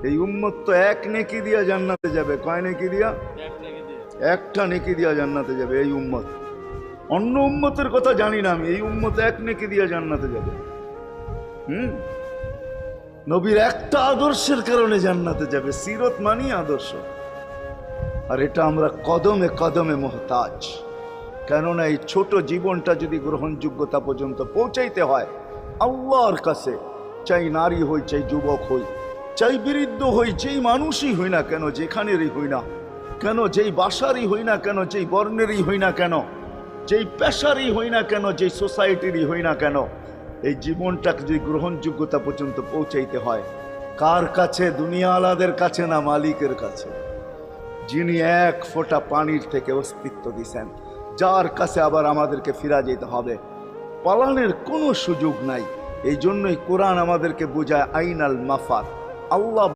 এই উম্মত তো এক নেকি দিয়া জান্নাতে যাবে। কয় নেকি দিয়া? একটা নেকি দিয়া জান্নাতে যাবে এই উম্মত। অন্য উম্মতের কথা জানি না আমি, এই উম্মত এক নেকি দিয়া জান্নাতে যাবে। নবীর একটা আদর্শের কারণে জান্নাতে যাবে। সিরত মানি আদর্শ, আর এটা আমরা কদমে কদমে মুহতাজ। কেননা এই ছোট জীবনটা যদি গ্রহণযোগ্যতা পর্যন্ত পৌঁছাইতে হয় আল্লাহর কাছে, চাই নারী হই, চাই যুবক হই, চাই বৃদ্ধ হই, যেই মানুষই হই না কেন, যেখানেরই হই না কেন, যেই বাসারই হই না কেন, যেই বর্ণেরই হই না কেন, যেই পেশারই হই না কেন, যেই সোসাইটিরই হই না কেন, এই জীবনটাকে যদি গ্রহণযোগ্যতা পর্যন্ত পৌঁছাইতে হয় কার কাছে? দুনিয়াওয়ালাদের কাছে না, মালিকের কাছে, যিনি এক ফোঁটা পানির থেকে অস্তিত্ব দিছেন, যার কাছে আবার আমাদেরকে ফিরা যেতে হবে। পালানের কোনো সুযোগ নাই। এই জন্যই কোরআন আমাদেরকে বোঝায় আইনাল মাফার। আল্লাহ